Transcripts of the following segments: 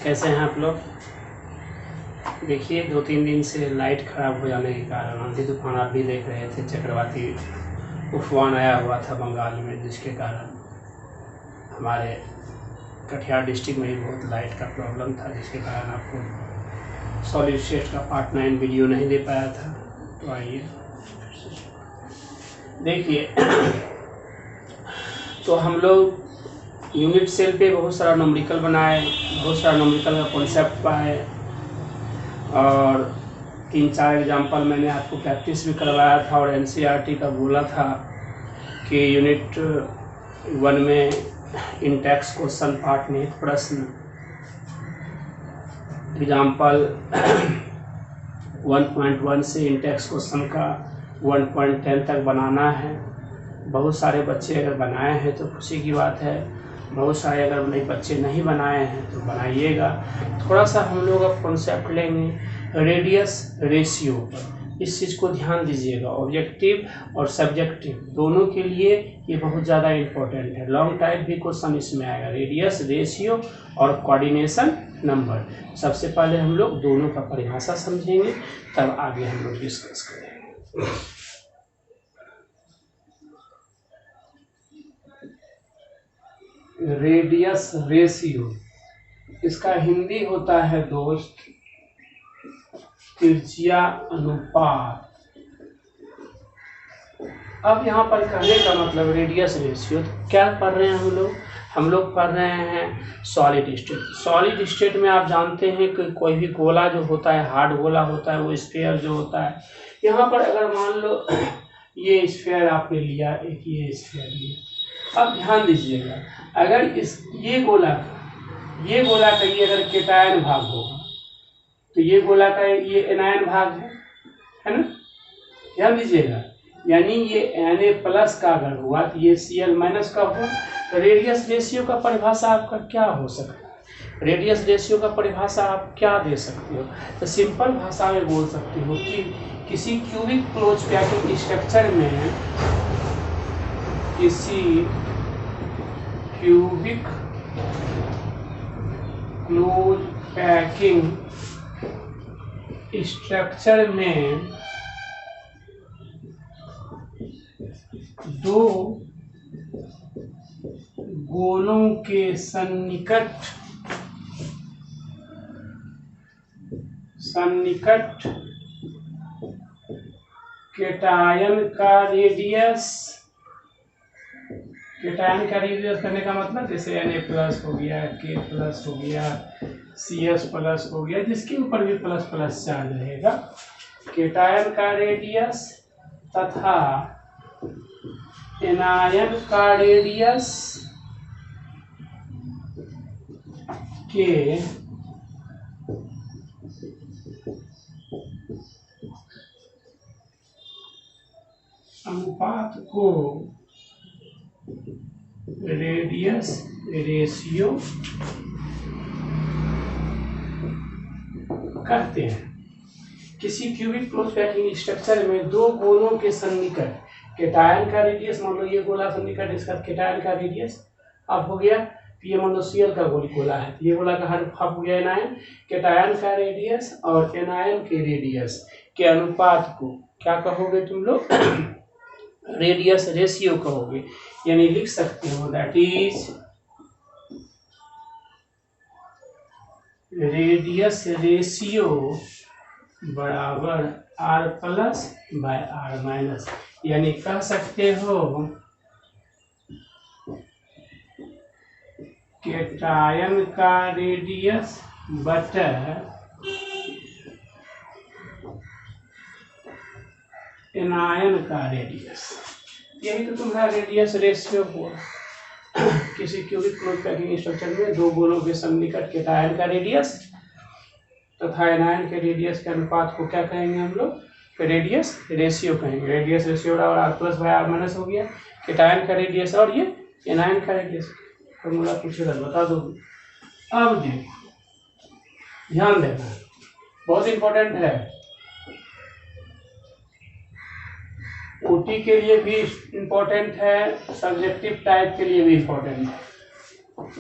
कैसे हैं आप लोग? देखिए 2-3 दिन से लाइट ख़राब हो जाने के कारण आंधी तूफान आप भी देख रहे थे, चक्रवाती तूफान आया हुआ था बंगाल में, जिसके कारण हमारे कटिहार डिस्ट्रिक्ट में भी बहुत लाइट का प्रॉब्लम था, जिसके कारण आपको सॉलिड स्टेट का पार्ट 9 वीडियो नहीं दे पाया था। तो आइए देखिए तो हम लोग यूनिट सेल पे बहुत सारा न्यूमेरिकल बनाए, बहुत सारा न्यूमेरिकल का कॉन्सेप्ट पाए और 3-4 एग्जाम्पल मैंने आपको प्रैक्टिस भी करवाया था और एनसीईआरटी का बोला था कि यूनिट 1 में इंटेक्स क्वेश्चन पार्ट में प्रश्न एग्जाम्पल 1.1 से इंटेक्स क्वेश्चन का 1.10 तक बनाना है। बहुत सारे बच्चे अगर बनाए हैं तो खुशी की बात है, बहुत सारे अगर नए बच्चे नहीं बनाए हैं तो बनाइएगा। थोड़ा सा हम लोग अब कॉन्सेप्ट लेंगे रेडियस रेशियो पर, इस चीज़ को ध्यान दीजिएगा। ऑब्जेक्टिव और सब्जेक्टिव दोनों के लिए ये बहुत ज़्यादा इम्पोर्टेंट है। लॉन्ग टाइप भी क्वेश्चन इसमें आएगा, रेडियस रेशियो और कोऑर्डिनेशन नंबर। सबसे पहले हम लोग दोनों का परिभाषा समझेंगे, तब आगे हम लोग डिस्कस करेंगे। रेडियस रेशियो, इसका हिंदी होता है दोस्त त्रिज्या अनुपात। अब यहाँ पर कहने का मतलब रेडियस रेशियो, तो क्या पढ़ रहे हैं हम लोग पढ़ रहे हैं सॉलिड स्टेट। सॉलिड स्टेट में आप जानते हैं कि कोई भी गोला जो होता है, हार्ड गोला होता है, वो स्फीयर जो होता है। यहाँ पर अगर मान लो ये स्फीयर आपने लिया, एक ये स्फीयर लिया, अब ध्यान दीजिएगा, अगर ये गोला का ये अगर केटायन भाग होगा तो ये गोला का ये एनायन भाग है ना, ध्यान दीजिएगा। यानी ये Na+ का अगर हुआ तो ये Cl- का हुआ, तो रेडियस रेशियो का परिभाषा आपका क्या हो सकता है? रेडियस रेशियो का परिभाषा आप क्या दे सकते हो? तो सिंपल भाषा में बोल सकते हो कि किसी क्यूबिक क्लोज पैकिंग स्ट्रक्चर में, किसी क्यूबिक क्लोज पैकिंग स्ट्रक्चर में दो गोलों के सन्निकट केटायन का रेडियस करने का मतलब जैसे Na+ हो गया, K+ हो गया, CS+ हो गया, जिसके ऊपर भी प्लस प्लस चार्ज रहेगा, केटायन का रेडियस तथा एनायन का रेडियस के अनुपात को रेडियस रेशियो कहते हैं। किसी क्यूबिक क्लोज पैकिंग स्ट्रक्चर में दो गोलों के सन्निकट केटायन का रेडियस, मान लो ये गोला सन्निकट, इसका केटायन का रेडियस अब हो गया, ये मान लो Cl का गोला है, ये गोला का हाफ हो गया एनायन, केटायन का रेडियस और एनायन के रेडियस के अनुपात को क्या कहोगे तुम लोग? रेडियस रेशियो कहोगे। यानी लिख सकते हो दैट इज रेडियस रेशियो बराबर R+/R-, यानी कह सकते हो केटायन का रेडियस बटा एनायन का रेडियस, यही तो तुम्हारा रेडियस रेशियो हुआ। किसी क्यूबिक क्लोज पैकिंग स्ट्रक्चर में दो गोलों के सन्निकट केटायन का रेडियस तथा एनायन के रेडियस के अनुपात को क्या कहेंगे हम लोग? रेडियस रेशियो कहेंगे। रेडियस रेशियो और R+/R- हो गया, केटायन का रेडियस और ये एनायन का रेडियस। फॉर्मूला पूछेगा बता दो। अब देखो ध्यान देना, बहुत इंपॉर्टेंट है, ओटी के लिए भी इम्पोर्टेंट है, सब्जेक्टिव टाइप के लिए भी इम्पोर्टेंट है।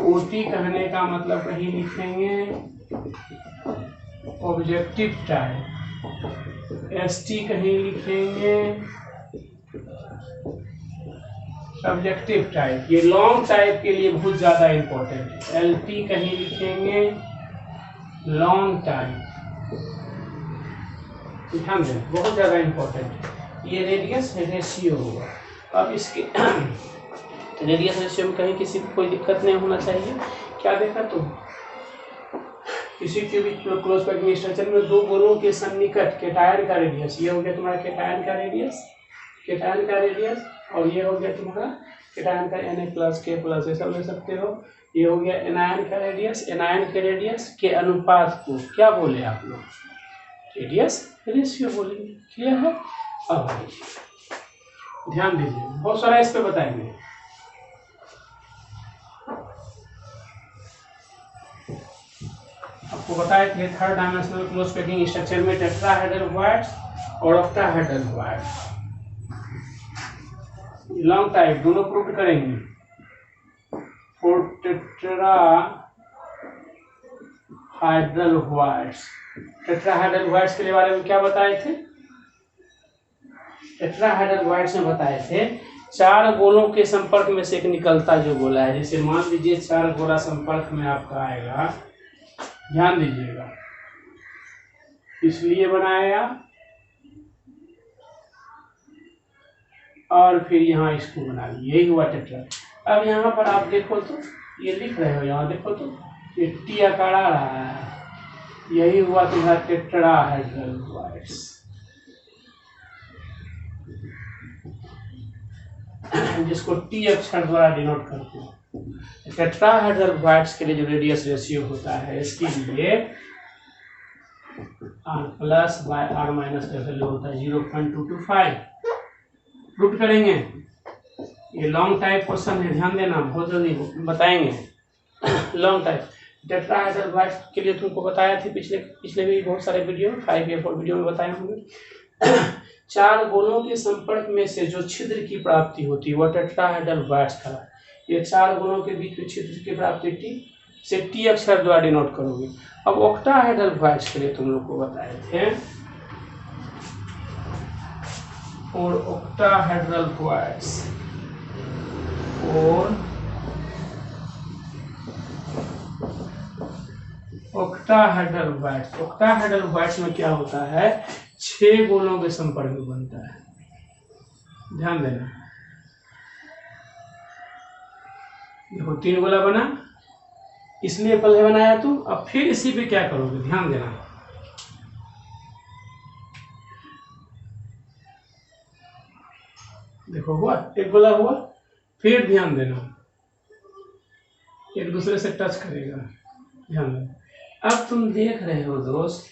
OT कहने का मतलब कहीं लिखेंगे ऑब्जेक्टिव टाइप, ST कहीं लिखेंगे सब्जेक्टिव टाइप। ये लॉन्ग टाइप के लिए बहुत ज़्यादा इम्पोर्टेंट है। LT कहीं लिखेंगे लॉन्ग टाइप, ध्यान दें, बहुत ज़्यादा इम्पोर्टेंट है। ये रेडियस रेशियो होगा। अब इसके रेडियस रेशियो में कहीं किसी को कोई दिक्कत नहीं होना चाहिए। क्या देखा तो किसी के भी क्लोज पैकिंग स्ट्रक्चर में दो गोलों के सन्निकट केटायन का रेडियस, ये हो गया तुम्हारा केटायन का रेडियस, केटायन का रेडियस, और ये हो गया तुम्हारा केटायन का Na+K+, ये सब ले सकते हो। ये हो गया एनायन का रेडियस, एनायन के रेडियस के अनुपात को क्या बोले आप लोग, रेडियस रेशियो बोलेंगे। क्लियर है? अब ध्यान दीजिए, बहुत सारा इस पे बताएंगे। आपको बताया कि third dimensional close packing structure में टेट्राहेड्रल क्वार्ट्ज और ऑक्टाहेड्रल क्वार्ट्ज, लॉन्ग टाइप दोनों प्रूव करेंगे। For tetrahedral quartz, tetrahedral quartz के बारे में क्या बताए थे? टेट्राहाइड्रल क्वार्ट्ज में बताए थे 4 गोलों के संपर्क में से एक निकलता जो गोला है। जैसे मान लीजिए 4 गोला संपर्क में आपका आएगा, ध्यान दीजिएगा, इसलिए बनाया और फिर यहाँ इसको बना लिया, यही हुआ टेट्रा। अब यहाँ पर आप देखो तो ये लिख रहे हो, यहाँ देखो तो ये टी आकार आ रहा है, यही हुआ तुम्हारा टेट्राहेड्रल क्वार्ट्ज, जिसको टी अक्षर द्वारा डिनोट करते हैं। टेट्राहेड्रल क्वार्ट्ज के लिए जो रेडियस रेशियो होता है, इसके लिए R+/R- का वैल्यू होता है 0.225। प्रूव करेंगे। ये लॉन्ग टाइप क्वेश्चन है, ध्यान देना, बहुत जल्दी बताएंगे। लॉन्ग टाइप टेट्राहेड्रल क्वार्ट्ज के लिए तुमको बताया थी पिछले भी बहुत सारे वीडियो, 5 या 4 वीडियो में बताए होंगे। 4 गोलों के संपर्क में से जो छिद्र की प्राप्ति होती है वह टेट्राहेड्रल क्वार्ट्ज का। ये 4 गोलों के बीच में छिद्र की प्राप्ति टी अक्षर द्वारा डिनोट करोगे। अब ऑक्टाहेड्रल क्वार्ट्ज के लिए तुम लोग को बताए थे, और ऑक्टाहेड्रल क्वार्ट्ज और ऑक्टाहेड्रल क्वार्ट्ज में क्या होता है, 6 गोलों के संपर्क में बनता है। ध्यान देना, देखो 3 गोला बना, इसलिए पहले बनाया तुम, अब फिर इसी पे क्या करोगे, ध्यान देना। देखो हुआ, एक गोला हुआ, फिर ध्यान देना एक दूसरे से टच करेगा, ध्यान देना। अब तुम देख रहे हो दोस्त,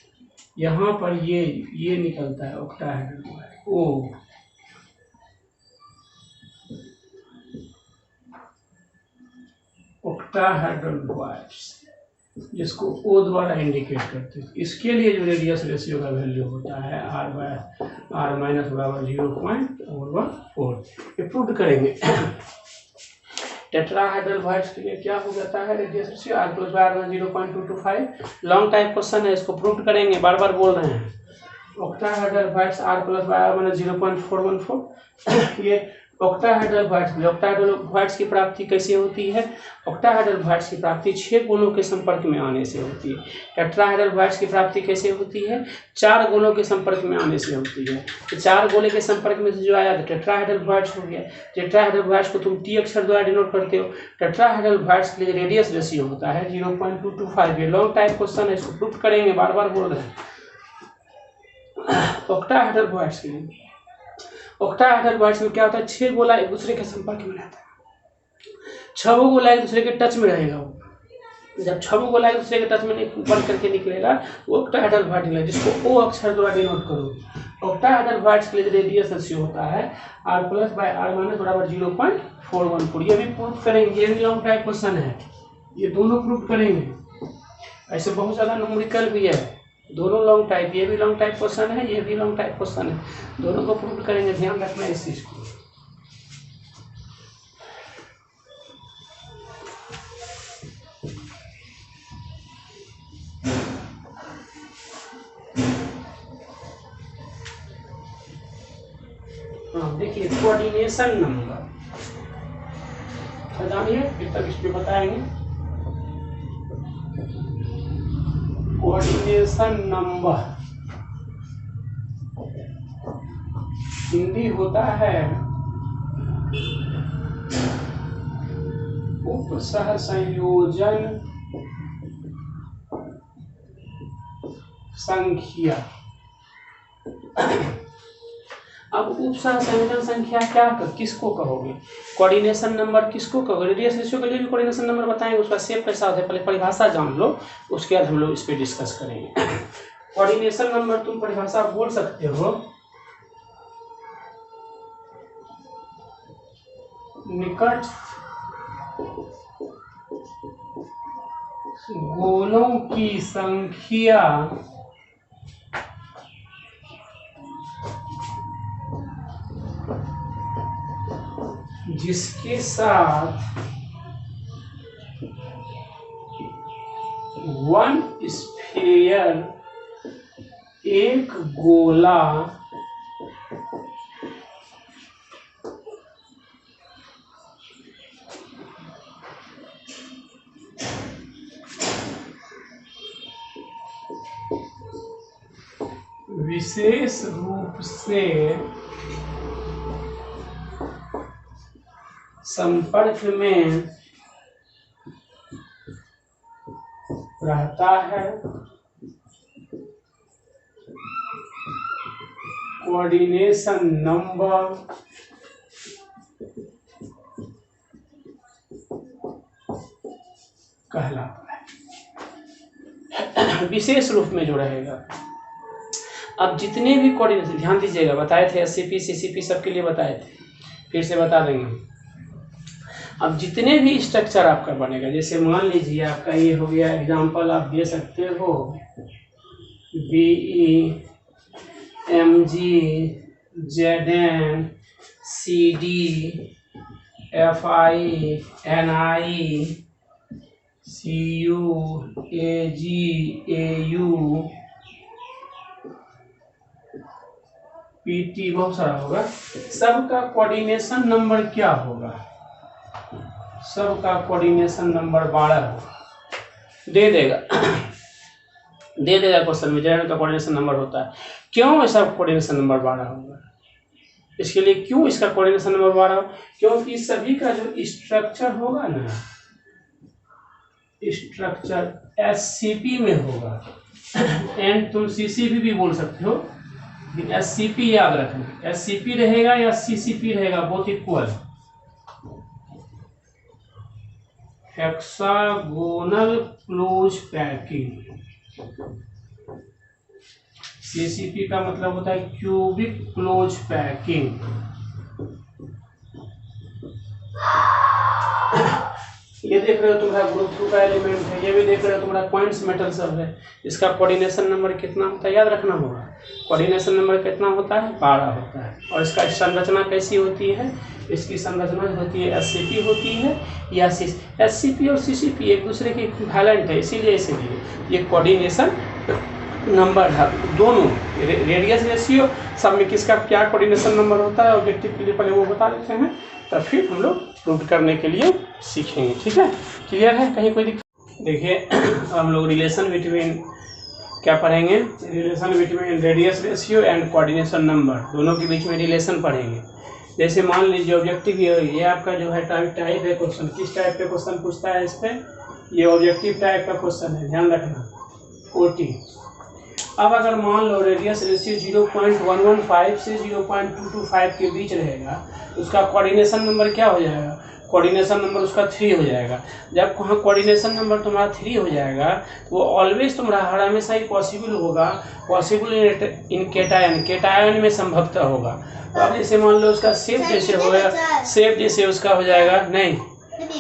यहाँ पर ये निकलता है ऑक्टाहेड्रल क्वार्ट्ज, ओ ऑक्टाहेड्रल क्वार्ट्ज, जिसको O द्वारा इंडिकेट करते हैं। इसके लिए जो रेडियस रेशियो का वैल्यू होता है R/R- बराबर 0.414, ये प्रूव करेंगे। टेट्राहेड्रल क्वार्ट्ज के लिए क्या हो जाता है radius ratio R+/R 0.225। Long type question है, इसको प्रूव करेंगे, बार बार बोल रहे हैं। Octahedral quartz R+/R 0.414। ये ऑक्टाहेड्रल क्वार्ट्ज की प्राप्ति कैसे होती है? ऑक्टाहेड्रल क्वार्ट्ज की प्राप्ति 6 गोलों के संपर्क में आने से होती है। टेट्राहेड्रल क्वार्ट्ज की प्राप्ति कैसे होती है? 4 गोलों के संपर्क में आने से होती है। तो 4 गोले के संपर्क में से जो आया तो टेट्राहेड्रल क्वार्ट्ज हो गया। टेट्राहेड्रल क्वार्ट्ज को तुम टी अक्षर द्वारा डिनोट करते हो। टेट्राहेड्रल क्वार्ट्ज के लिए रेडियस रेशियो होता है 0.225। ये लॉन्ग टाइप क्वेश्चन है, इसको प्रूव करेंगे, बार बार बोल रहे हैं। ऑक्टाहेड्रल क्वार्ट्ज के लिए, ऑक्टाहेड्रल क्वार्ट्ज में क्या होता है, 6 गोला एक दूसरे के संपर्क में रहता है। 6 गोला एक दूसरे के टच में रहेगा। वो जब 6 गोला एक दूसरे के टच में बन करके निकलेगा वो ऑक्टाहेड्रल क्वार्ट्ज है, जिसको O अक्षर द्वारा डिनोट करोगे। ऑक्टाहेड्रल क्वार्ट्ज के लिए रेडियस रेशियो होता है R+/R- बराबर 0.414। ये भी प्रूफ करेंगे, ये भी लॉन्ग टाइप क्वेश्चन है, ये दोनों प्रूफ करेंगे। ऐसे बहुत ज़्यादा न्यूमेरिकल भी है, दोनों लॉन्ग टाइप, ये भी लॉन्ग टाइप क्वेश्चन है, ये भी लॉन्ग टाइप क्वेश्चन है, दोनों को प्रूव करेंगे। ध्यान रखना इस चीज को। देखिए कोऑर्डिनेशन नंबर जानिए, फिर तक इसमें बताएंगे। कोऑर्डिनेशन नंबर हिंदी होता है उप सह संयोजन संख्या। अब उप सह संयोजन संख्या किसको कहोगे? कोऑर्डिनेशन नंबर किसको कहोगे? रेडियस रेशियो के लिए भी कोऑर्डिनेशन नंबर बताएंगे, उसका शेप कैसा होता है, पहले परिभाषा जान लो, उसके बाद हम लोग इस पे डिस्कस करेंगे। कोऑर्डिनेशन नंबर तुम परिभाषा बोल सकते हो, निकट गोलों की संख्या जिसके साथ वन स्फीयर एक गोला विशेष रूप से संपर्क में रहता है, कोऑर्डिनेशन नंबर कहलाता है। विशेष रूप में जो रहेगा। अब जितने भी कोऑर्डिनेशन, ध्यान दीजिएगा, बताए थे एससीपी सीसीपी सबके लिए बताए थे, फिर से बता देंगे। अब जितने भी स्ट्रक्चर आपका बनेगा, जैसे मान लीजिए आपका ये हो गया, एग्जांपल आप दे सकते हो BE MG ZN CD FI NI CU AG AU PT, बहुत सारा होगा। सबका कोऑर्डिनेशन नंबर क्या होगा? सबका कोऑर्डिनेशन नंबर 12 होगा। दे देगा क्वेश्चन में, जनरल का कोऑर्डिनेशन नंबर होता है। क्यों ऐसा कोऑर्डिनेशन नंबर 12 होगा? इसके लिए क्यों इसका कोऑर्डिनेशन नंबर 12? क्योंकि सभी का जो स्ट्रक्चर होगा ना, स्ट्रक्चर SCP में होगा। एंड तुम CCP भी बोल सकते हो, SCP याद रखना, SCP रहेगा या CCP रहेगा, both equal. Hexagonal close packing. CCP का मतलब होता है क्यूबिक क्लोज पैकिंग। ये देख रहे हो तुम्हारा ग्रुप 2 का एलिमेंट है, ये भी देख रहे हो तुम्हारा पॉइंट्स मेटल सब है। इसका कोऑर्डिनेशन नंबर कितना होता है याद रखना होगा। कोऑर्डिनेशन नंबर कितना होता है? 12 होता है। और इसका संरचना कैसी होती है? इसकी संरचना होती है SCP होती है या SCP और CCP एक दूसरे के इक्विवेलेंट है, इसीलिए ये कोऑर्डिनेशन नंबर है। दोनों रेडियस रेशियो सब में किसका क्या कोऑर्डिनेशन नंबर होता है ऑब्जेक्टिव के लिए पहले वो बता देते हैं, तब फिर हम लोग प्रूव करने के लिए सीखेंगे। ठीक है, क्लियर है? कहीं कोई दिक्कत? देखिए हम लोग रिलेशन बिटवीन क्या पढ़ेंगे? Relation between radius ratio and coordination number, दोनों के बीच में रिलेशन पढ़ेंगे। जैसे मान लीजिए ऑब्जेक्टिव ये आपका जो है टाइप है क्वेश्चन, किस टाइप का क्वेश्चन पूछता है इस पर? ये ऑब्जेक्टिव टाइप का क्वेश्चन है, ध्यान रखना, OT। अब अगर मान लो रेडियस रेशियो 0.115 से 0.225 के बीच रहेगा, उसका कोऑर्डिनेशन नंबर क्या हो जाएगा? कोऑर्डिनेशन नंबर उसका 3 हो जाएगा। जब कोऑर्डिनेशन नंबर तुम्हारा 3 हो जाएगा तो वो ऑलवेज तुम्हारा हर हमेशा ही पॉसिबल होगा, पॉसिबल इन केटायन में संभवतः होगा। तो अब जैसे मान लो उसका शेप जैसे होगा, शेप जैसे उसका हो जाएगा, नहीं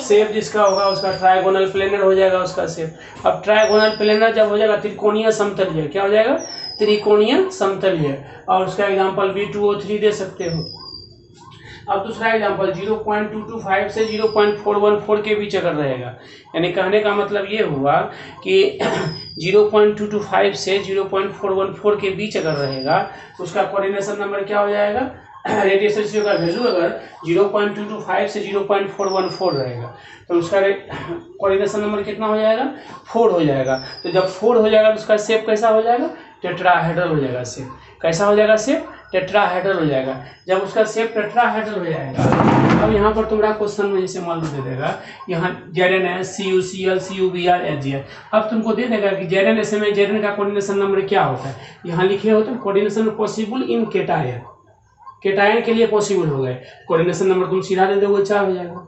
शेप जिसका होगा उसका ट्रायगोनल प्लेनर हो जाएगा उसका शेप। अब ट्रायगोनल प्लेनर जब हो जाएगा त्रिकोणीय समतलीय, क्या हो जाएगा? त्रिकोणीय समतलीय। और उसका एग्जांपल B2O3 दे सकते हो। अब दूसरा एग्जांपल 0.225 से 0.414 के बीच अगर रहेगा, यानी कहने का मतलब ये हुआ कि 0.225 से 0.414 के बीच अगर रहेगा तो उसका कोऑर्डिनेशन नंबर क्या हो जाएगा? रेडियस रेशियो का वैल्यू अगर 0.225 से 0.414 रहेगा तो उसका कोऑर्डिनेशन नंबर कितना हो जाएगा, 4 हो जाएगा। तो जब 4 हो जाएगा तो उसका शेप कैसा हो जाएगा, टेट्राहेड्रल हो जाएगा। शेप कैसा हो जाएगा, शेप टेट्राहेड्रल हो जाएगा। जब उसका शेप टेट्राहेड्रल हो जाएगा, अब यहाँ पर तुम्हारा क्वेश्चन में जैसे मान लो दे देगा यहाँ ZnS CuCl CuBr HgR। अब तुमको दे देगा कि ZnS में Zn का कोऑर्डिनेशन नंबर क्या होता है, यहाँ लिखे होते हैं coordination possible in cation, cation के लिए पॉसिबल हो गए, कोऑर्डिनेशन नंबर तुम सीधा दे दोगे 4 हो जाएगा।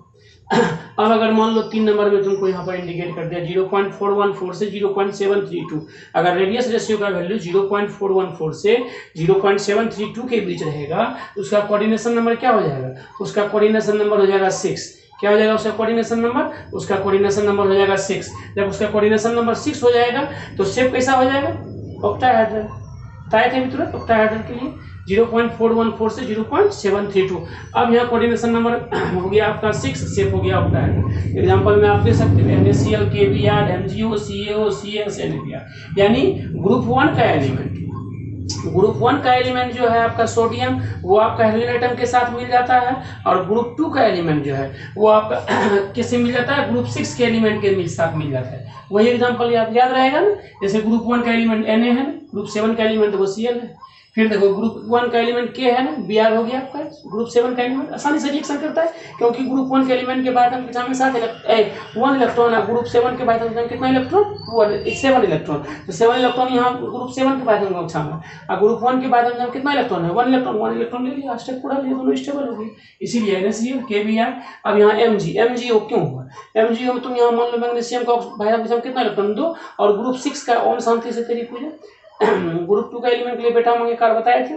अब अगर मान लो 3 नंबर में तुमको यहाँ पर इंडिकेट कर दिया 0.414 से 0.732, अगर रेडियस रेशियो का वैल्यू 0.414 से 0.732 के बीच रहेगा तो उसका कोऑर्डिनेशन नंबर क्या हो जाएगा, उसका कोऑर्डिनेशन नंबर हो जाएगा 6। क्या हो जाएगा उसका कोऑर्डिनेशन नंबर, उसका कोऑर्डिनेशन नंबर हो जाएगा 6। जब उसका कोऑर्डिनेशन नंबर 6 हो जाएगा तो शेप कैसा हो जाएगा, ऑक्टाहेड्रल। बताए थे मित्रों ऑक्टाहेड्रल के लिए 0.414 से 0.732। अब यहाँ कोऑर्डिनेशन नंबर हो गया आपका 6, शेप हो गया ऑक्टाहेड्रल। एग्जांपल में आप दे सकते हैं NaCl KBr MgO CaO CS NaBr, यानी ग्रुप 1 का एलिमेंट, ग्रुप 1 का एलिमेंट जो है आपका सोडियम वो आपका हेलोजन एटम के साथ मिल जाता है, और ग्रुप 2 का एलिमेंट जो है वो आपका किससे मिल जाता है, ग्रुप 6 के एलिमेंट के साथ मिल जाता है। वही एग्जांपल याद रहेगा ना, जैसे ग्रुप 1 का एलिमेंट Na है, ग्रुप 7 का एलिमेंट वो Cl है, फिर देखो ग्रुप 1 का एलिमेंट K है ना, Br हो गया आपका, ग्रुप 7 का एलिमेंट आसानी से रिएक्शन करता है क्योंकि ग्रुप 1 के एलिमेंट के बारे में में 7 1 इलेक्ट्रॉन है, ग्रुप 7 के बारे में कितना इलेक्ट्रॉन, 7 इलेक्ट्रॉन। तो 7 इलेक्ट्रॉन यहाँ ग्रुप 7 के बारे में कक्षा में, और ग्रुप 1 के बारे में कितना इलेक्ट्रॉन है, 1 इलेक्ट्रॉन ले लिया, स्टेप पूरा लिया, दोनों स्टेबल हो गई, इसीलिए NaCl KBr। अब यहाँ MgO क्यों हुआ, MgO में तुम यहाँ मान लो मैग्नीशियम का भाई कितना इलेक्ट्रॉन 2, और ग्रुप 6 का ओम शांति से तेरी पूजा ग्रुप 2 का एलिमेंट के लिए बेटा मंगे कार बताए थे।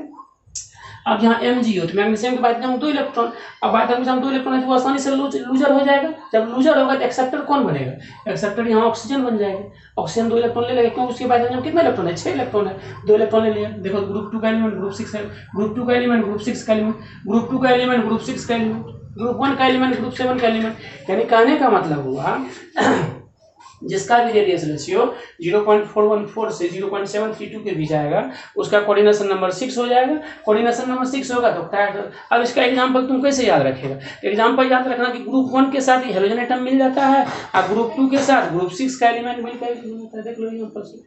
अब यहाँ MgO तो मैग्नीशियम के बाद 2 इलेक्ट्रॉन, अब बात हम 2 इलेक्ट्रॉन है तो आसानी से लूजर हो जाएगा। जब लूजर होगा तो एक्सेप्टर कौन बनेगा, एक्सेप्टर यहाँ ऑक्सीजन बन जाएगा। ऑक्सीजन 2 इलेक्ट्रॉन ले लेगा क्यों, उसके बाद में कितना इलेक्ट्रॉन है, 6 इलेक्ट्रॉन है, 2 इलेक्ट्रॉन ले लिया। देखो ग्रुप 2 का एलिमेंट ग्रुप 6 है, ग्रुप 2 का एलिमेंट ग्रुप 6 का एलिमेंट, ग्रुप 2 का एलिमेंट ग्रुप 6 का एलिमेंट, ग्रुप 1 का एलिमेंट ग्रुप 7 का एलिमेंट। यानी कहने का मतलब हुआ जिसका भी रेडियस रेशियो 0.414 से 0.732 के बीच आएगा उसका कोऑर्डिनेशन नंबर 6 हो जाएगा। कोऑर्डिनेशन नंबर 6 होगा तो ऑक्टाहेड्रल। अब इसका एग्जांपल तुम कैसे याद रखेगा, एग्जांपल याद रखना कि ग्रुप 1 के साथ हेलोजन एटम मिल जाता है और ग्रुप 2 के साथ ग्रुप 6 का एलिमेंट मिलकर देख लो एग्जांपल से।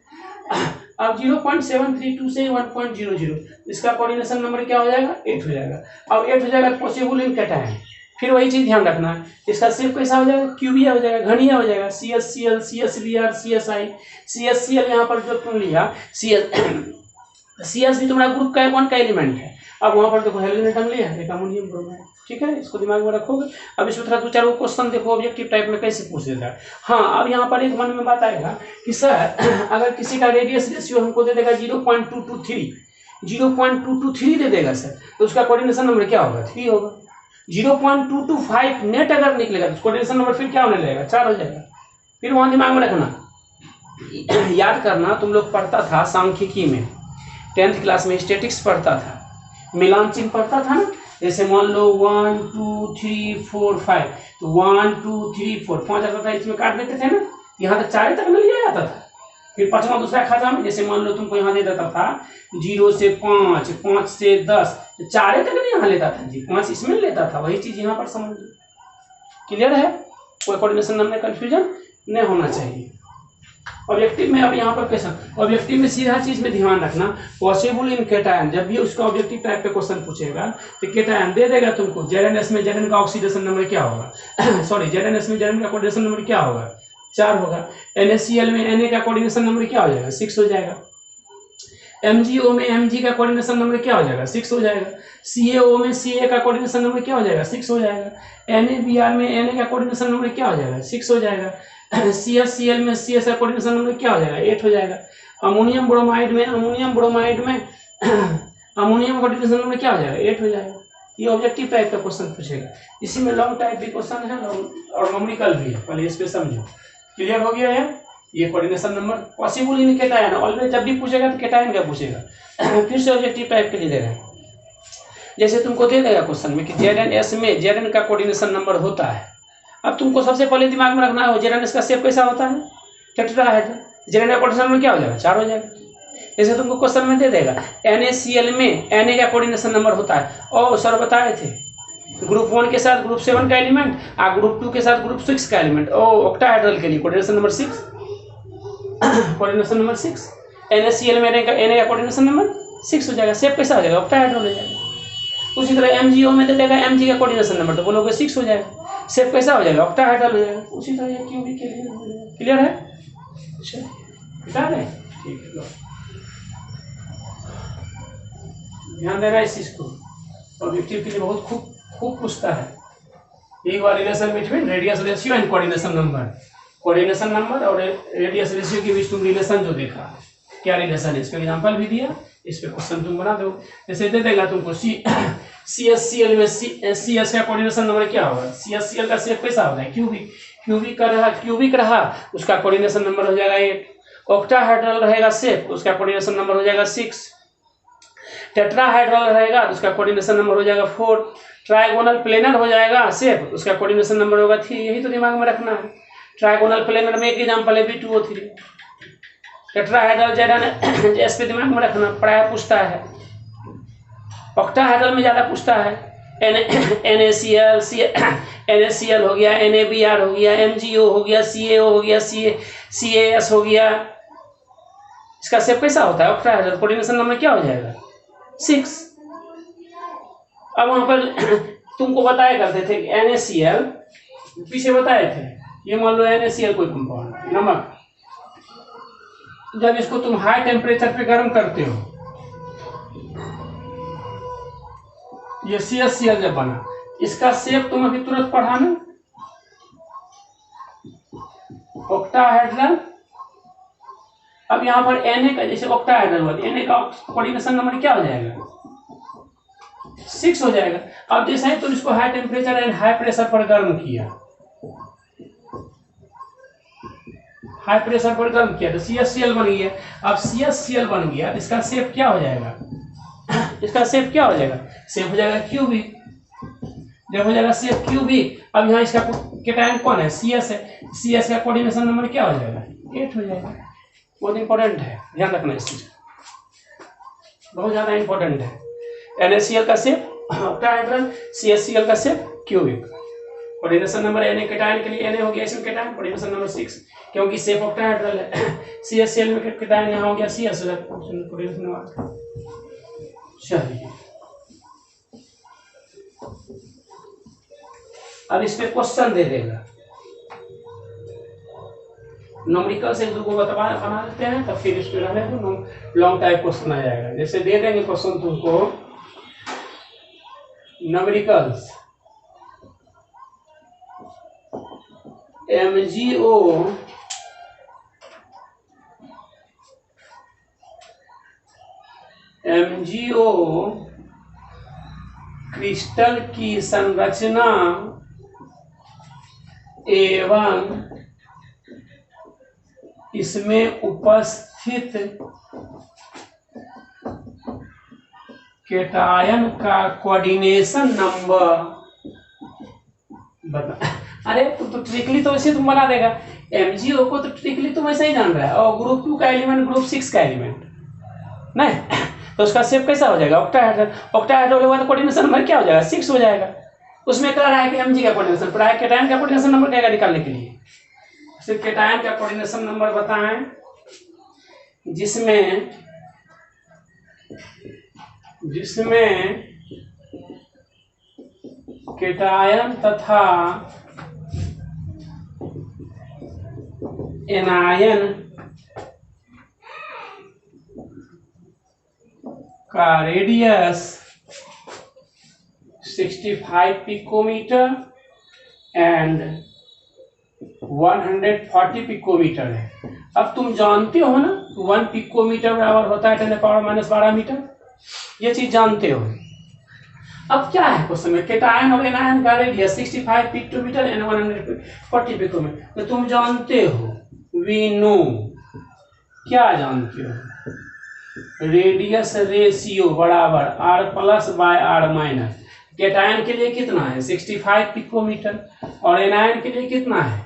अब 0.732 से 1.00 इसका कोऑर्डिनेशन नंबर क्या हो जाएगा, 8 हो जाएगा। अब 8 हो जाएगा पॉसिबल इन कैटायन, फिर वही चीज ध्यान रखना है इसका शेप कैसा हो जाएगा, क्यूबिया हो जाएगा, घनिया हो जाएगा, CsCl CsBr CSI CsCl यहाँ पर जो तुम लिया CS भी तुम्हारा ग्रुप का 1 का एलिमेंट है। अब वहाँ पर देखो हेलोजन एटम लिया एक अमोनियम ब्रोमाइड, ठीक है, इसको दिमाग में रखोगे। अब इसमें थोड़ा 2-4 क्वेश्चन देखो ऑब्जेक्टिव टाइप में कैसे पूछ देता है। हाँ, अब यहाँ पर एक मन में बात आएगा कि सर अगर किसी का रेडियस रेशियो हमको दे देगा 0.223 दे देगा सर, तो उसका कोऑर्डिनेशन नंबर क्या होगा, 3 होगा। 0.225 नेट अगर निकलेगा तो कोऑर्डिनेशन नंबर फिर क्या होने लगेगा, 4 हो जाएगा। फिर वहाँ दिमाग में रखना, याद करना, तुम लोग पढ़ता था सांख्यिकी में 10th क्लास में स्टैटिक्स पढ़ता था, मिलान चिन्ह पढ़ता था ना, जैसे मान लो 1 2 3 4 5, तो 1 2 3 4 5 आता था, इसमें काट देते थे ना, यहाँ तक 4 तक न लिया जाता था। फिर 5वां दूसरा खाता में जैसे मान लो तुमको यहाँ दे देता था 0 से 5 5 से 10, 4 तक नहीं यहाँ लेता था जी, 5 इसमें लेता था। वही चीज यहाँ पर समझ लो, क्लियर है, कोई कोऑर्डिनेशन नंबर में कंफ्यूजन नहीं होना चाहिए। ऑब्जेक्टिव में अब यहाँ पर कैसा, ऑब्जेक्टिव में सीधा चीज में ध्यान रखना, पॉसिबल इन केटायन, जब भी उसका ऑब्जेक्टिव टाइप पे क्वेश्चन पूछेगा तो केटायन दे देगा तुमको। ZnS में Zn का ऑक्सीडेशन नंबर क्या होगा सॉरी ZnS में Zn का कोऑर्डिनेशन नंबर क्या होगा, 4 होगा। NaCl में Na का कोऑर्डिनेशन नंबर क्या हो जाएगा, 6 हो जाएगा। MgO में Mg का कोऑर्डिनेशन नंबर क्या हो जाएगा, 6 हो जाएगा। CaO में Ca का कोऑर्डिनेशन नंबर क्या हो जाएगा, 6 हो जाएगा। NaBr में Na का कोऑर्डिनेशन नंबर क्या हो जाएगा, 6 हो जाएगा। CsCl में CS का कोऑर्डिनेशन नंबर क्या हो जाएगा, 8 हो जाएगा। अमोनियम ब्रोमाइड में अमोनियम कोऑर्डिनेशन नंबर क्या हो जाएगा, 8 हो जाएगा। ये ऑब्जेक्टिव टाइप का क्वेश्चन पूछेगा, इसी में लॉन्ग टाइप भी क्वेश्चन है और न्यूमेरिकल भी है, पहले इस पे समझो। क्लियर हो गया है, ये coordination number possible in cation, always जब भी पूछेगा तो केटायन का पूछेगा। फिर से ऑब्जेक्टिव टाइप के लिए देगा, जैसे तुमको दे देगा क्वेश्चन में कि ZnS में Zn का कोऑर्डिनेशन नंबर होता है। अब तुमको सबसे पहले दिमाग में रखना है ZnS का शेप कैसा होता है, टेट्राहेड्रल। Zn का कोऑर्डिनेशन नंबर क्या हो जाएगा, 4 हो जाएगा। जैसे तुमको क्वेश्चन में दे देगा NaCl में Na का कोऑर्डिनेशन नंबर होता है, और सर बताए थे ग्रुप 1 के साथ ग्रुप 7 का एलिमेंट और ग्रुप 2 के साथ ग्रुप 6 का एलिमेंट, और ऑक्टाहेड्रल के लिए coordination number 6 coordination number 6 NaCl में Na का कोऑर्डिनेशन नंबर 6 हो जाएगा, सेप कैसा हो जाएगा, ऑक्टाहेड्रल हो जाएगा। उसी तरह MgO में दे देगा Mg का कोऑर्डिनेशन नंबर, तो बोलोगे 6 हो जाएगा, सेप कैसा हो जाएगा, ऑक्टाहेड्रल हो जाएगा। उसी तरह ये क्यों भी क्लियर है, अच्छा बता रहे, ठीक है, ध्यान देना इस चीज को, ऑब्जेक्टिव के लिए बहुत खूब पूछता है। ये वाला relation between radius ratio and coordination number, coordination number और रेडियस रेशियो के बीच तुम रिलेशन जो देखा, क्या रिलेशन है, इस पे एग्जांपल भी दिया, इस पे क्वेश्चन तुम बना दो। जैसे दे देगा तुमको CSCl में CS का कोऑर्डिनेशन नंबर क्या होगा, CSCl का शेप कैसा होगा, क्यूबिक रहा उसका कोऑर्डिनेशन नंबर हो जाएगा 8, ऑक्टाहेड्रल रहेगा शेप उसका कोऑर्डिनेशन नंबर हो जाएगा 6, टेट्राहेड्रल रहेगा तो उसका कोऑर्डिनेशन नंबर हो जाएगा 4, ट्राइगोनल प्लेनर हो जाएगा शेप उसका कोऑर्डिनेशन नंबर होगा 3। यही तो दिमाग में रखना है। ट्राइगोनल प्लेनर में एक एग्जांपल है B2O3, टेट्राहेड्रल जेड पे दिमाग में रखना, प्राय पूछता है। ऑक्टाहेड्रल में ज्यादा पूछता है, NaCl हो गया, NaBr हो गया, MgO हो गया, CaO हो गया, CaS हो गया, इसका शेप कैसा होता है, ऑक्टाहेड्रल, कोऑर्डिनेशन नंबर क्या हो जाएगा 6। अब वहां पर तुमको बताया करते थे NaCl, पीछे बताए थे, ये मान लो NaCl कोई कंपाउंड नमक, जब इसको तुम हाई टेम्परेचर पे गर्म करते हो, ये CSCl जब बना, इसका शेप तुम अभी तुरंत पढ़ा ना, ऑक्टाहेड्रल। अब यहाँ पर Na का, जैसे ऑक्टाहेड्रल वाली Na का कोऑर्डिनेशन नंबर क्या हो जाएगा 6 हो जाएगा। अब जैसे ही तुम इसको high temperature and high pressure पर गर्म किया, हाई प्रेशर पर गर्म किया तो CSCl बन गया। अब CSCl बन गया तो इसका शेप क्या हो जाएगा, इसका शेप क्या हो जाएगा, शेप हो जाएगा क्यूबिक। जब हो जाएगा शेप क्यूबिक, अब यहाँ इसका केटायन कौन है, CS है, CS का कोऑर्डिनेशन नंबर क्या हो जाएगा 8 हो जाएगा। बहुत इंपॉर्टेंट है, ध्यान रखना इस चीज, बहुत ज्यादा इंपॉर्टेंट है। NaCl का शेप ऑक्टाहेड्रल, CSCl का shape cubic, coordination number Na cation के लिए Na हो गया इसमें केटायन, कोऑर्डिनेशन नंबर 6 क्योंकि शेप ऑक्टाहेड्रल है। CSCl में केटायन यहाँ हो गया CS, कोऑर्डिनेशन नंबर। चलिए अब इस पे क्वेश्चन दे देगा, न्यूमेरिकल से दो बना देते हैं, तब फिर इस पे रहने दो, लॉन्ग टाइप क्वेश्चन आ जाएगा। जैसे दे देंगे क्वेश्चन तुमको न्यूमेरिकल्स MgO क्रिस्टल की संरचना एवं इसमें उपस्थित केटायन का कोऑर्डिनेशन नंबर बता। अरे तो ट्रिकली तो वैसे तुम बना देगा, MgO को तो ट्रिकली तुम ऐसे ही जान रहा है, और ग्रुप 2 का एलिमेंट ग्रुप 6 का एलिमेंट नहीं, तो उसका शेप कैसा हो जाएगा ऑक्टाहेड्रल, ऑक्टाहेड्रल होगा तो कोऑर्डिनेशन नंबर क्या हो जाएगा 6 हो जाएगा। उसमें कह रहा है कि Mg का कोऑर्डिनेशन, प्राय केटायन का कोऑर्डिनेशन नंबर क्या निकालने के लिए, सिर्फ केटायन का कोऑर्डिनेशन नंबर बताएं जिसमें केटायन तथा एनायन का रेडियस 65 पिकोमीटर एंड 140 पिकोमीटर है। अब तुम जानते हो ना 1 पिकोमीटर बराबर होता है 10⁻⁻12 मीटर, ये चीज जानते हो। अब क्या है क्वेश्चन में, केटायन और एनायन का रेडियस 65 पिकोमीटर एंड 140 पिकोमीटर, तो तुम जानते हो, वी नो, क्या जानते हो, रेडियस रेशियो बराबर R+/R-। केटायन के लिए कितना है 65 पिकोमीटर और एनायन के लिए कितना है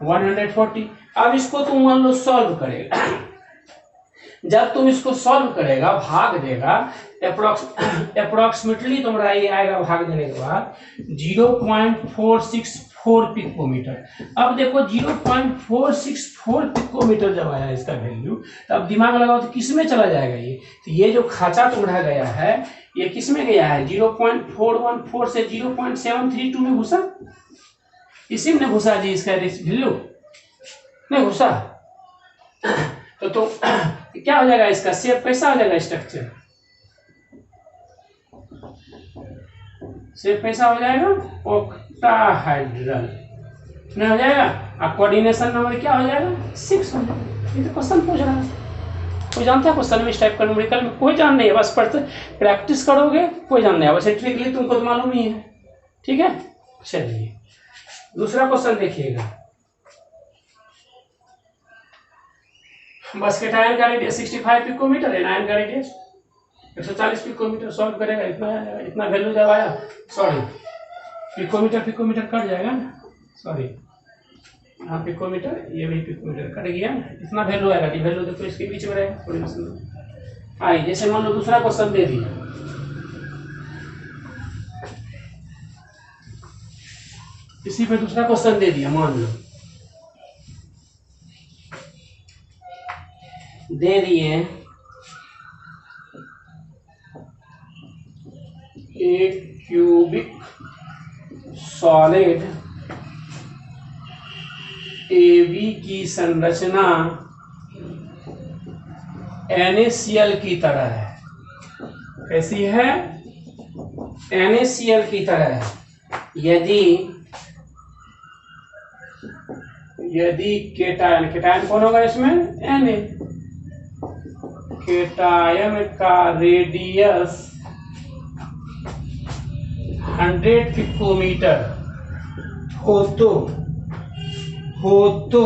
140। अब इसको तुम मान लो सॉल्व करेगा जब तुम इसको सॉल्व करेगा, भाग देगा, अप्रोक्सीमेटली तुम्हारा ये आएगा भाग देने के बाद 0.464 पिकोमीटर। अब देखो 0.464 पिकोमीटर जब आया इसका वैल्यू, तो अब दिमाग लगाओ तो किस में चला जाएगा ये? तो ये जो खाचा तुम्हारा गया है ये किस में गया है? 0.414 से 0.732 में घुसा, इसी में घुसा जी इसका वैल्यू नहीं घुसा। तो क्या हो जाएगा इसका शेप, कैसा हो जाएगा स्ट्रक्चर, शेप कैसा हो जाएगा? ऑक्टाहाइड्रल नहीं हो जाएगा। और कोऑर्डिनेशन नंबर क्या हो जाएगा? 6 हो जाएगा। ये तो क्वेश्चन पूछ रहा है, कोई जानता है क्वेश्चन में इस टाइप का न्यूमेरिकल में? कोई जान नहीं है, बस प्रैक्टिस करोगे कोई जान नहीं है, बस ट्रिकली तुमको तो मालूम ही है। ठीक है, चलिए दूसरा क्वेश्चन देखिएगा। बस केटायन का रेडियस 65 पिकोमीटर, एनायन का रेडियस 140 पिकोमीटर। सॉल्व करेगा इतना वैल्यू जब आया, सॉरी पिकोमीटर कट जाएगा ना, सॉरी हाँ पिकोमीटर, ये भी पिकोमीटर कट गया, इतना वैल्यू आएगा। वैल्यू देखो इसके बीच में रहेगा थोड़ी मसला। आइए जैसे मान लो दूसरा क्वेश्चन दे दिया, इसी पे दूसरा क्वेश्चन दे दिया, मान लो दे दिए एक क्यूबिक सॉलिड AB की संरचना NaCl की तरह है। कैसी है? NaCl की तरह है। यदि केटायन कौन होगा इसमें? Na। केटायन का रेडियस 100 पिकोमीटर हो तो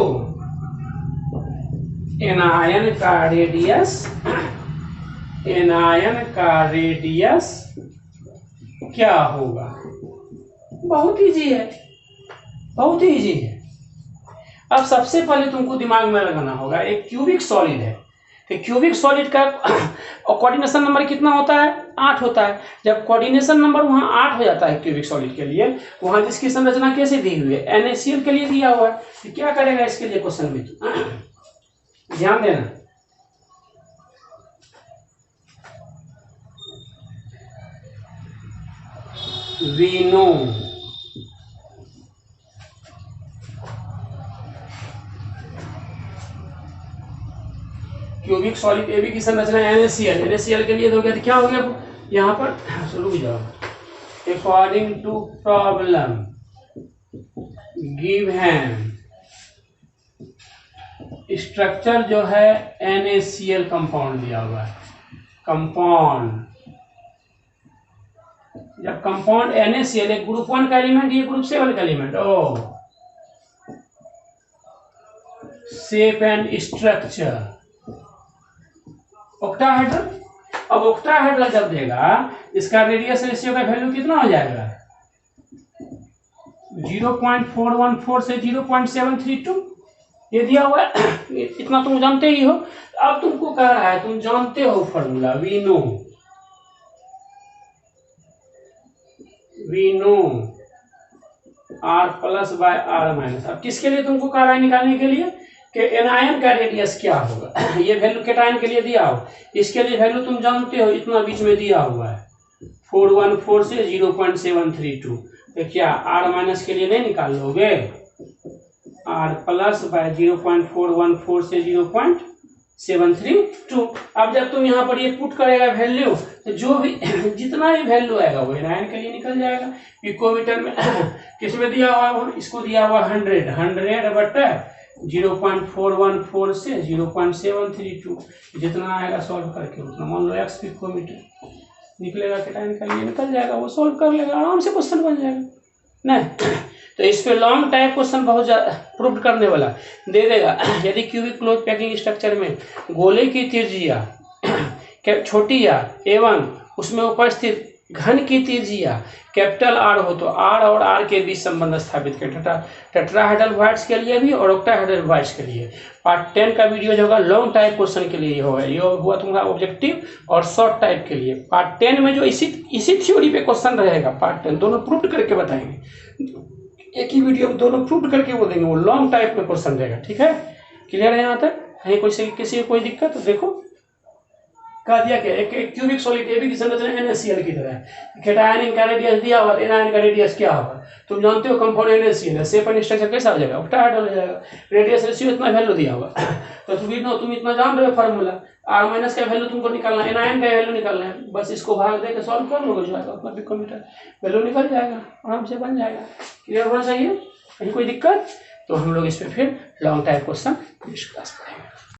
एनायन का रेडियस क्या होगा? बहुत इजी है, बहुत इजी है। अब सबसे पहले तुमको दिमाग में लगाना होगा, एक क्यूबिक सॉलिड है, तो क्यूबिक सॉलिड का कोऑर्डिनेशन नंबर कितना होता है? 8 होता है। जब कोऑर्डिनेशन नंबर वहां 8 हो जाता है क्यूबिक सॉलिड के लिए, वहां जिसकी संरचना कैसे दी हुई है? NaCl के लिए दिया हुआ है। तो क्या करेगा इसके लिए क्वेश्चन में? ध्यान देना, we know cubic solid AB की संरचना NaCl के लिए हो गया। तो क्या हो गया यहाँ पर? रुक जाओ। According to problem given structure जो है NaCl कंपाउंड दिया हुआ है। कंपाउंड, जब कंपाउंड NaCl एक ग्रुप 1 का एलिमेंट, ये ग्रुप 7 का element, shape and structure octahedral. अब ऑक्टाहेड्रल जब देगा, इसका रेडियस रेशियो का वैल्यू कितना हो जाएगा? 0.414 से 0.732 ये दिया हुआ है। इतना तुम जानते ही हो। अब तुमको कह रहा है, तुम जानते हो formula, we know R plus by R minus. अब किसके लिए तुमको कह रहा है निकालने के लिए कि एनायन का रेडियस क्या होगा? ये वैल्यू केटायन के लिए दिया हो, इसके लिए वैल्यू तुम जानते हो, इतना बीच में दिया हुआ है 414 से 0.732। तो क्या R माइनस के लिए नहीं निकाल लोगे? R प्लस बाय 0.414 से 0.732। अब जब तुम यहाँ पर ये पुट करेगा वैल्यू, तो जो भी जितना भी वैल्यू आएगा वो एनायन के लिए निकल जाएगा। पिकोमीटर में किस में दिया हुआ? इसको दिया हुआ 100 बटा 0.414 से 0.732। जितना आएगा सॉल्व करके उतना, मान लो x पिकोमीटर निकलेगा, केटायन का लिए निकल जाएगा, वो सॉल्व कर लेगा, आराम से क्वेश्चन बन जाएगा नहीं। तो इस पे लॉन्ग टाइप क्वेश्चन बहुत ज्यादा प्रूव करने वाला दे देगा। यदि क्यूबिक क्लोज पैकिंग स्ट्रक्चर में गोले की त्रिज्या छोटी या A1 उसमें उपस्थित घन की त्रिज्या कैपिटल आर हो तो आर और आर के बीच संबंध स्थापित करें। टेट्राहेड्रल वॉइड्स के लिए भी और ऑक्टाहेड्रल वॉइड्स के लिए। पार्ट 10 का वीडियो जो होगा लॉन्ग टाइप क्वेश्चन के लिए होगा, ये हुआ तुम्हारा ऑब्जेक्टिव और शॉर्ट टाइप के लिए। पार्ट 10 में जो इसी थ्योरी पे क्वेश्चन रहेगा, पार्ट 10 दोनों प्रूव करके बताएंगे, एक ही वीडियो में दोनों प्रूव करके बोलेंगे, वो लॉन्ग टाइप में क्वेश्चन रहेगा। ठीक है, क्लियर है यहाँ तक? है किसी को कोई दिक्कत? देखो कह दिया क्या, एक क्यूबिक सॉलिड ए बी की संरचना NaCl की तरह है। केटायन का रेडियस दिया हुआ, एनायन का रेडियस क्या होगा तुम जानते हो, कंपाउंड NaCl है, शेप एंड स्ट्रक्चर कैसा हो जाएगा, ऑक्टाहेड्रल हो जाएगा। रेडियस रेशियो इतना वैल्यू दिया हुआ तो तुम इतना जान रहे हो फार्मूला, R माइनस का वैल्यू तुमको निकालना है, एनायन का वैल्यू निकालना है, बस इसको भाग दे के सॉल्व कर लोगे, जो आएगा उतना पिकोमीटर वैल्यू निकल जाएगा, आराम से बन जाएगा। क्लियर होना चाहिए, कहीं कोई दिक्कत? तो हम लोग इस पर फिर लॉन्ग टाइप क्वेश्चन डिस्कस करेंगे।